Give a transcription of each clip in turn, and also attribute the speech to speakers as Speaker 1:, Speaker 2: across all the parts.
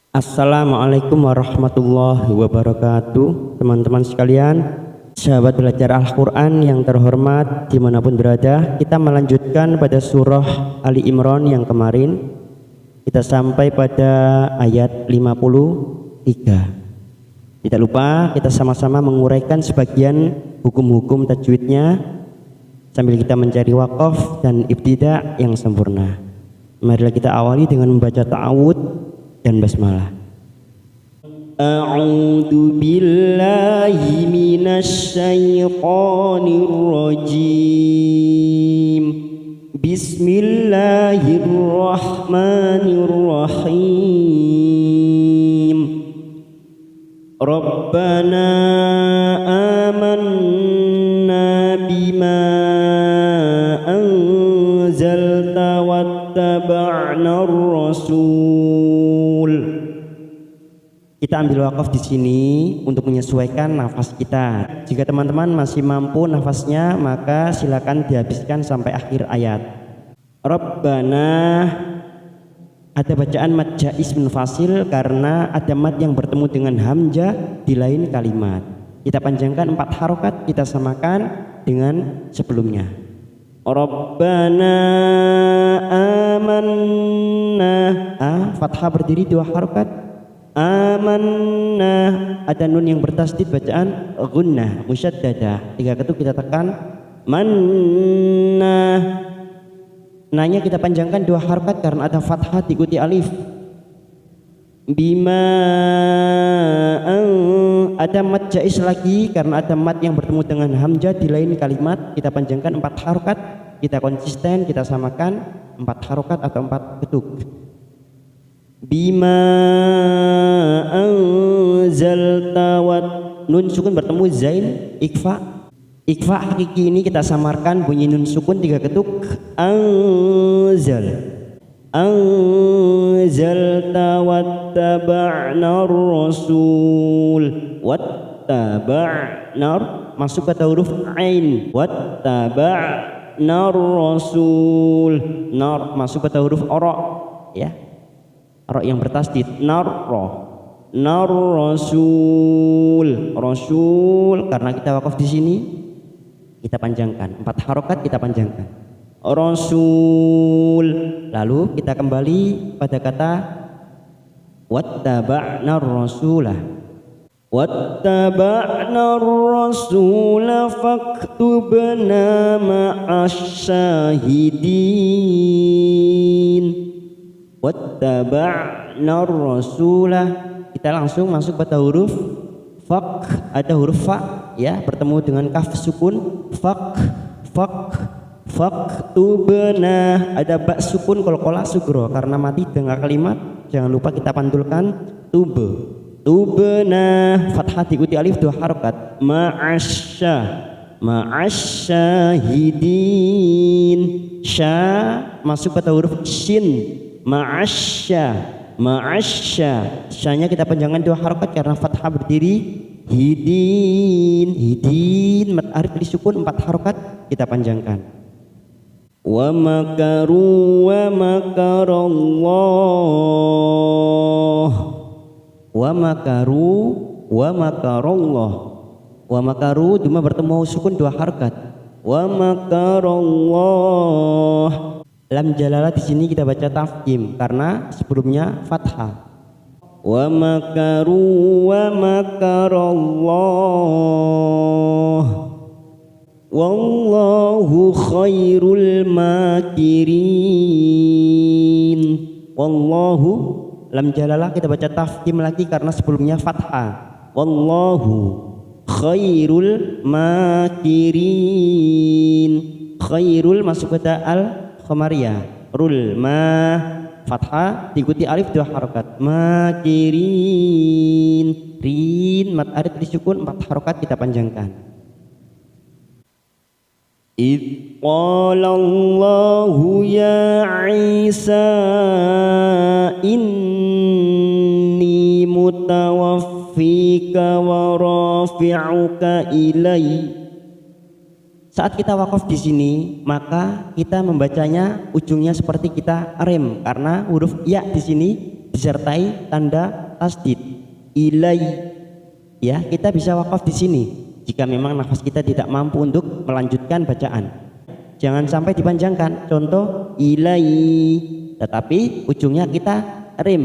Speaker 1: Assalamualaikum warahmatullahi wabarakatuh. Teman-teman sekalian, sahabat belajar Al-Quran yang terhormat dimanapun berada, kita melanjutkan pada surah Ali Imran yang kemarin. Kita sampai pada ayat 53. Tidak lupa kita sama-sama menguraikan sebagian hukum-hukum tajwidnya sambil kita mencari waqaf dan ibtida yang sempurna. Marilah kita awali dengan membaca ta'awud dan basmalah. A'udzu billahi minasy syaithanir rajim. Bismillahirrahmanirrahim. Rabbana amanna bima anzalta wattaba'nar rasul. Kita ambil wakaf di sini untuk menyesuaikan nafas kita. Jika teman-teman masih mampu nafasnya, maka silakan dihabiskan sampai akhir ayat. Rabbana, ada bacaan mad jaiz munfasil karena ada mad yang bertemu dengan hamzah di lain kalimat. Kita panjangkan 4 harokat, kita samakan dengan sebelumnya. Rabbana amanna, fathah berdiri 2 harokat. Amanna, ada nun yang bertasdid bacaan gunnah musyaddadah, 3 ketuk kita tekan. Manna, nanya kita panjangkan 2 harokat karena ada fathah diikuti alif. Bima, ada mad jaiz lagi karena ada mad yang bertemu dengan hamzah di lain kalimat, kita panjangkan 4 harokat, kita konsisten, kita samakan 4 harokat atau 4 ketuk. Bima anzalta wat, nun sukun bertemu zain ikfa. Ikfa hakiki ini kita samarkan bunyi nun sukun 3 ketuk. Anzal, anzalta wattaba'nar rasul. Wattaba'nar masuk kata huruf ain. Wattaba'nar rasul. Nar masuk kata huruf ora, ya, ro yang bertasdid. Narro, nar rasul. Rasul karena kita wakaf di sini kita panjangkan 4 harokat, kita panjangkan rasul. Lalu kita kembali pada kata wattaba'nar rasulah. Wattaba'nar rasulah faktubna ma'asyahidin. Wattaba'nar rasulah, kita langsung masuk pada huruf fak, ada huruf fa, ya, bertemu dengan kaf sukun. Faktubna, ada ba sukun qalqalah sugro karena mati dengan kalimat, jangan lupa kita pantulkan tubna, fathah diikuti alif 2 harokat. Ma'asyahidin, sya masuk pada huruf shin. Ma'asya, syanya kita panjangkan 2 harokat karena fathah berdiri. Hidin, mad arif disukun 4 harokat, kita panjangkan. Wa makaru wa makarallah. Wa makaru wa makarallah. Wa makaru cuma bertemu sukun 2 harokat. Wa makarallah. Lam jalalah di sini kita baca tafkhim karena sebelumnya fathah. Wa makaru wa makarallah. Wallahu khairul makirin. Wallahu, lam jalalah kita baca tafkhim lagi karena sebelumnya fathah. Wallahu khairul makirin. Khairul masuk pada al Khomariyah, rul ma, fathah diikuti alif 2 harokat. Makirin, rin mad arif disukun 4 harokat, kita panjangkan. Idh qala Allahu ya Isa inni mutawaffika wa rafi'uka ilai. Saat kita wakaf di sini, maka kita membacanya ujungnya seperti kita rem karena huruf ya di sini disertai tanda tasdid ilai. Ya, kita bisa wakaf di sini jika memang nafas kita tidak mampu untuk melanjutkan bacaan. Jangan sampai dipanjangkan. Contoh ilai, tetapi ujungnya kita rem.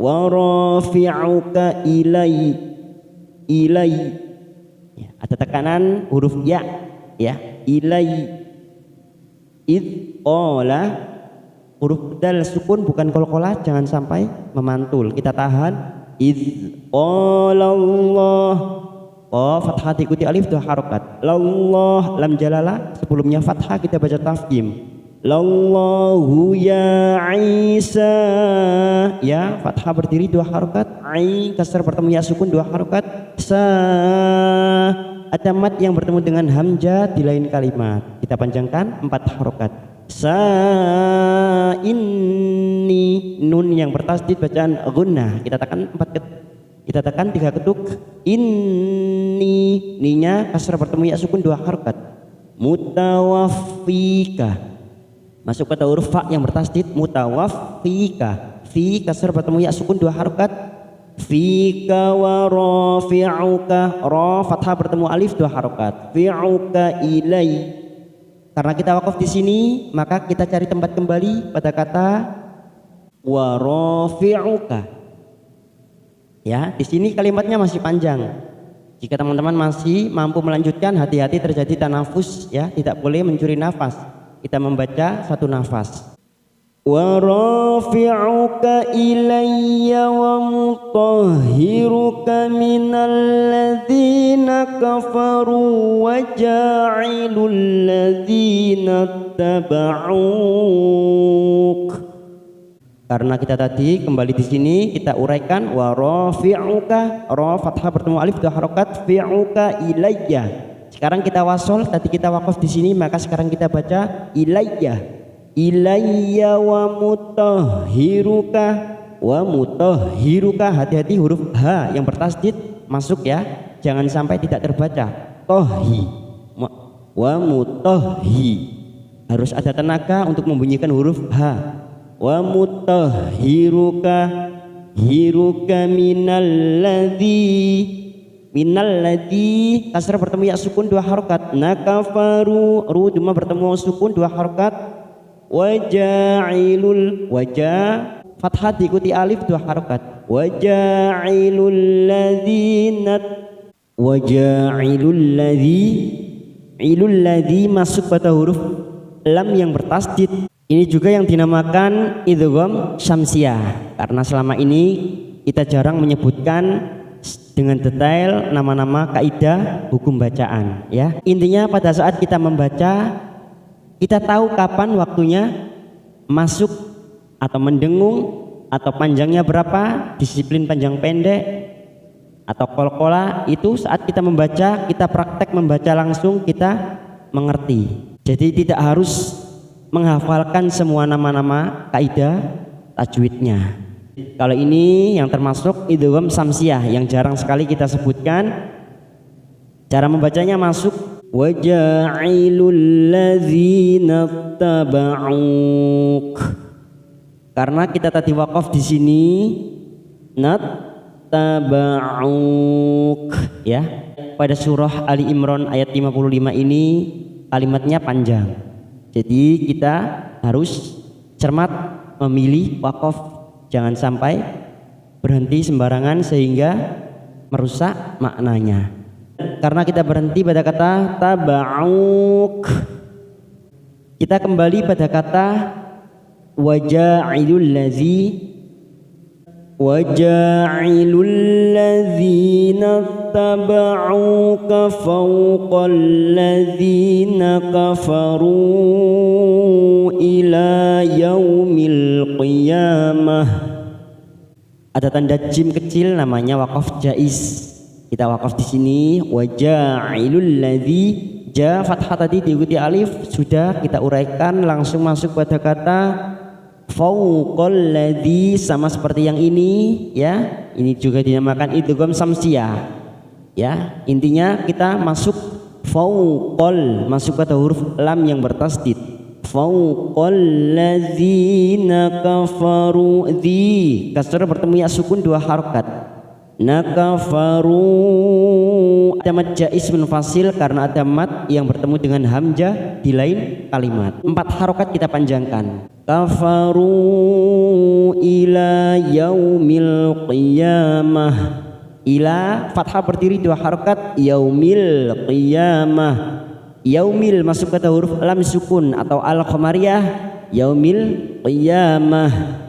Speaker 1: Wa rafi'uka ilai. Ilai. Ya, ada tekanan huruf ya, ya. Ilai. Id qala, huruf dal sukun bukan qalqalah, jangan sampai memantul. Kita tahan. Id qala Allah. Oh, fathah diikuti alif 2 harokat. Lallah, lam jalalah sebelumnya fathah kita baca tafkhim. Lallahu ya Isa, ya fathah berdiri 2 harokat. Ai kasar bertemu ya sukun 2 harokat. Sa, ada mat yang bertemu dengan hamzah di lain kalimat, kita panjangkan 4 harokat. Sa inni, nun yang bertasdid bacaan gunnah, kita tekan 4 ketuk. Kita tekan 3 ketuk. Inni, ninya kasrah bertemu ya sukun 2 harokat. Mutawaffika, masuk pada huruf fa yang bertasdid mutawaffika. Fi kasrah bertemu ya sukun 2 harokat. Fika wa rafi'uka, ra fathah bertemu alif 2 harokat. Fi'uka ilai. Karena kita wakaf di sini, maka kita cari tempat kembali pada kata wa rafi'uka. Ya, di sini kalimatnya masih panjang. Jika teman-teman masih mampu melanjutkan, hati-hati terjadi tanafus, ya, tidak boleh mencuri nafas. Kita membaca 1 nafas. Wa rafi'uka ilayya wa mutahhiruka minal ladzina kafaru wa ja'ilul ladzina taba'uk. Karena kita tadi kembali di sini kita uraikan wa rafi'uka, ra fathah bertemu alif 2 harokat, fi'uka ilayya. Sekarang kita wasol, tadi kita wakaf di sini, maka sekarang kita baca ilayya. Ilayya wa mutahhiruka, wa mutahhiruka. Hati-hati huruf H yang bertasdid masuk ya, jangan sampai tidak terbaca. Tohi, wa mutahhi, harus ada tenaga untuk membunyikan huruf H. Wa mutahhiruka, hiruka minalladzi, minalladzi kasrah bertemu ya sukun 2 harokat. Nakafaru, ru cuma bertemu sukun 2 harokat. Waja'ilul, wajah fathah diikuti alif 2 harokat. Waja'ilul ladzina, waja'ilul ladzi, ilul ladzi masuk pada huruf lam yang bertasdid. Ini juga yang dinamakan idgham syamsiyah, karena selama ini kita jarang menyebutkan dengan detail nama-nama kaidah hukum bacaan, ya. Intinya pada saat kita membaca, kita tahu kapan waktunya masuk atau mendengung, atau panjangnya berapa, disiplin panjang pendek atau qalqalah. Itu saat kita membaca, kita praktek membaca langsung, kita mengerti. Jadi tidak harus menghafalkan semua nama-nama kaidah tajwidnya. Kalau ini yang termasuk idgham samsiyah yang jarang sekali kita sebutkan. Cara membacanya masuk waja'ilul ladzina taba'uk. Karena kita tadi wakaf di sini nat taba'uk, ya. Pada surah Ali Imran ayat 55 ini kalimatnya panjang. Jadi kita harus cermat memilih wakaf, jangan sampai berhenti sembarangan sehingga merusak maknanya. Karena kita berhenti pada kata taba'uk, kita kembali pada kata waja'ilul ladzi, waja'ilul ladzina taba'uka fawqal ladzina kafaru ila yaumil qiyamah. Ada tanda jim kecil namanya wakaf jaiz. Kita wakaf di sini waja'ilul ladzi, ja fathah tadi diikuti alif sudah kita uraikan, langsung masuk pada kata fauqal ladzi, sama seperti yang ini, ya. Ini juga dinamakan idgham samsiyah, ya. Intinya kita masuk fauqal, masuk pada huruf lam yang bertasdid. fauqal ladzina kafaru. Di kasrah bertemu ya sukun 2 harokat. Nakafaru ada mad jaiz munfasil karena ada mad yang bertemu dengan hamzah di lain kalimat. 4 harokat kita panjangkan. Kafaru ila yaumil qiyamah. Ila fathah berdiri 2 harokat. Yaumil qiyamah. Yaumil masuk kata huruf lam sukun atau al-qamariyah. Yaumil qiyamah.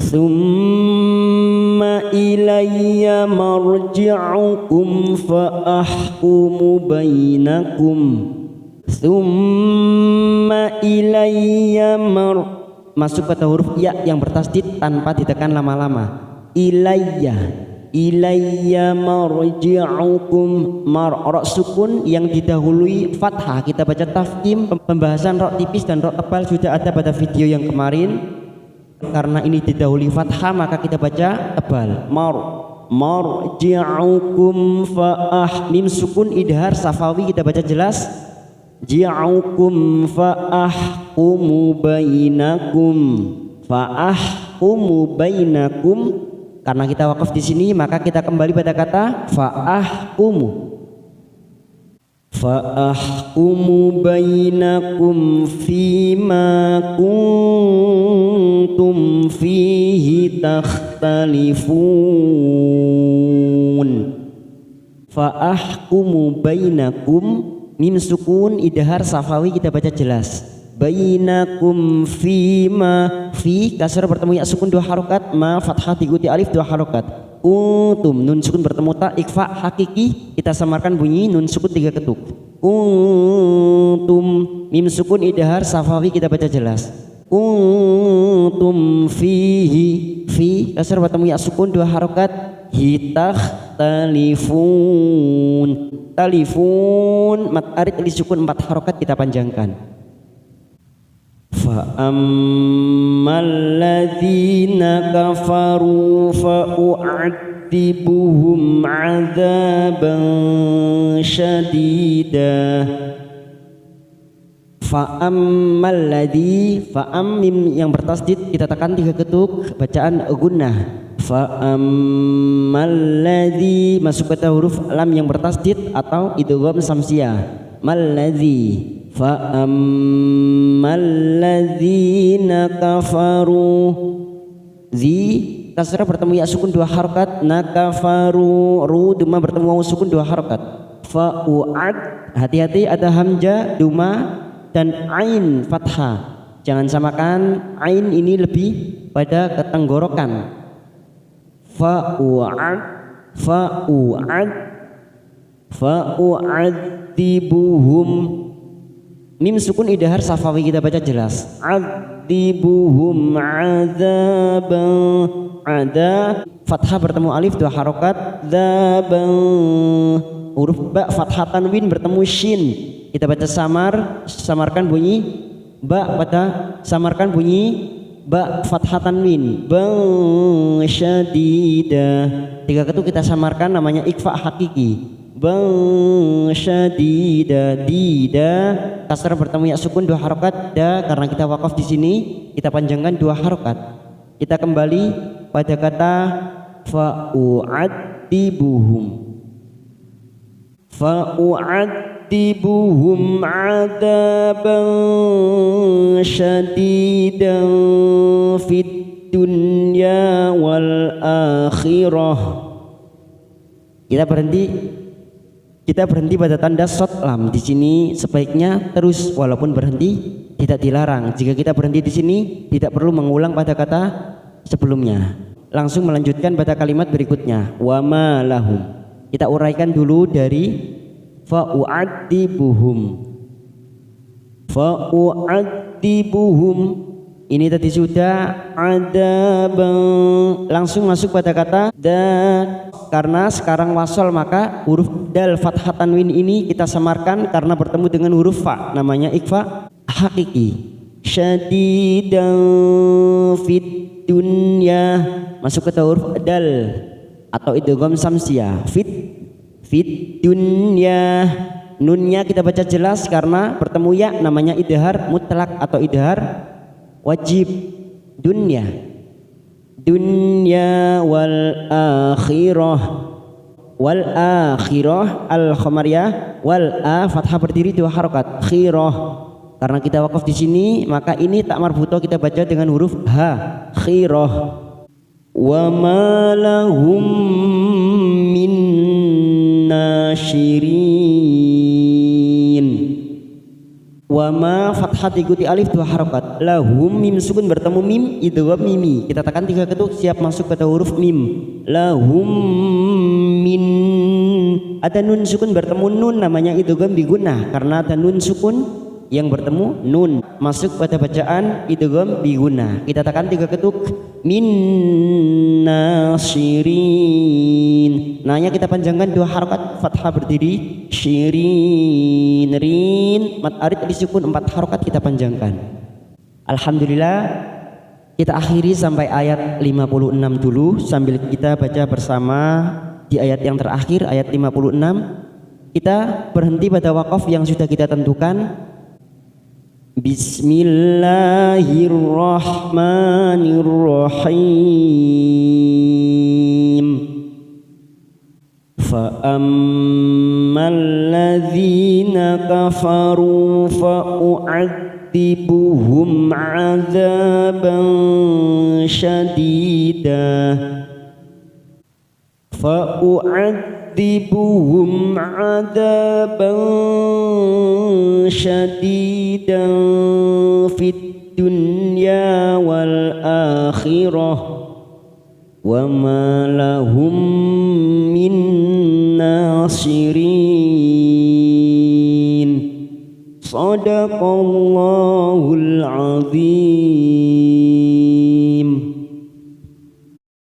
Speaker 1: Summa ilayya marji'ukum fa ahkumu bainakum. Summa ilayya masuk kata huruf ya yang bertasdid tanpa ditekan lama-lama. Ilayya marji'ukum. Ra sukun yang didahului fathah kita baca tafkhim. Pembahasan ra tipis dan ra tebal sudah ada pada video yang kemarin. Karena ini didahului fathah maka kita baca tebal. Marji'ukum fa'ah. Mim sukun idhar safawi kita baca jelas. Ji'ukum fa'ahkumu bainakum. Fa'ahkumu bainakum. Karena kita wakaf di sini maka kita kembali pada kata fa'ahkumu. Fa'ahkumu bainakum fima kuntum fihi takhtalifun. Fa'ahkumu bainakum. Mim sukun idhar safawi kita baca jelas. Bainakum fima. Fi kasrah bertemu ya sukun 2 harokat. Ma fathah diikuti alif 2 harokat. Kuntum nun sukun bertemu ta ikfa hakiki kita samarkan bunyi nun sukun 3 ketuk. Kuntum mim sukun idhar safawi kita baca jelas. Kuntum fihi. Fi kasrah bertemu ya sukun 2 harokat. Hitah talifun. Talifun mat arid li sukun 4 harokat kita panjangkan. Fa'ammal ladzina kafaru fa'u'adzibuhum 'adzaban syadida. Fa'ammal ladzi fa'am mim yang bertasdid kita tekan 3 ketuk bacaan gunnah. Fa'ammal ladzi masuk kata huruf lam yang bertasdid atau idgham samsiyah. Mal ladzi. Fa'ammal ladzina kafaru. Zi kasrah bertemu ya sukun 2 harokat. Nakafaru. Ru duma bertemu waw sukun 2 harokat. Fa'u'ad hati-hati ada hamzah duma dan ain fathah. Jangan samakan, ain ini lebih pada ketenggorokan. Fa'u'adzibuhum. Mim sukun idhar safawi kita baca jelas. Adzibuhum 'adzaban. Ada fathah bertemu alif 2 harokat. Dzaban huruf ba fathah tanwin bertemu shin kita baca samarkan bunyi ba pada samarkan bunyi ba fathah tanwin. Bang syadida 3 ketuk kita samarkan namanya ikfa hakiki. Bang syadida. Dida kasrah bertemu ya sukun 2 harokat. Da karena kita wakaf di sini kita panjangkan 2 harokat. Kita kembali pada kata fa'u'adzibuhum. Fa'u'adzibuhum 'adzaban syadidan fid dunya wal akhirah. Kita berhenti pada tanda shot lam. Di sini sebaiknya terus walaupun berhenti tidak dilarang. Jika kita berhenti di sini tidak perlu mengulang pada kata sebelumnya. Langsung melanjutkan pada kalimat berikutnya. Wa ma lahum. Kita uraikan dulu dari fa'u'adzibuhum. Fa'u'adzibuhum. Ini tadi sudah ada langsung masuk pada kata da. Karena sekarang wasol maka huruf dal fathah tanwin ini kita samarkan karena bertemu dengan huruf fa namanya ikfa hakiki. Syadidan fid dunya masuk ke huruf dal atau idgham samsiyah fit dunya nunnya kita baca jelas karena bertemu ya, namanya idhar mutlak atau idhar wajib. Dunya, dunya wal akhirah, wal akhirah al khamariyah, wal a fathah berdiri 2 harokat, khirah. Karena kita wakaf di sini, maka ini tak marbutoh kita baca dengan huruf ha, khirah. Wa ma lahum min nasyirin. Wa ma fathah diikuti alif 2 harokat, lahum mim sukun bertemu mim idgham mimi, kita tekan 3 ketuk siap masuk pada huruf mim. Lahum min, ada nun sukun bertemu nun, namanya idgham bigunnah karena ada nun sukun yang bertemu nun masuk pada bacaan idgham bigunnah, kita tekan 3 ketuk min nasyirin. Nanya kita panjangkan 2 harokat fathah berdiri syirin, rin mat arid disukun 4 harokat kita panjangkan. Alhamdulillah, kita akhiri sampai ayat 56 dulu sambil kita baca bersama di ayat yang terakhir, ayat 56. Kita berhenti pada wakaf yang sudah kita tentukan. Bismillahirrahmanirrahim. Fa'ammal ladzina kafaru fa'u'adzibuhum 'adzaban syadidan, fa'u'adzibuhum 'adzaban syadidan fid dunya wal akhirah wa ma lahum min nasirin. Shadaqallahul azim.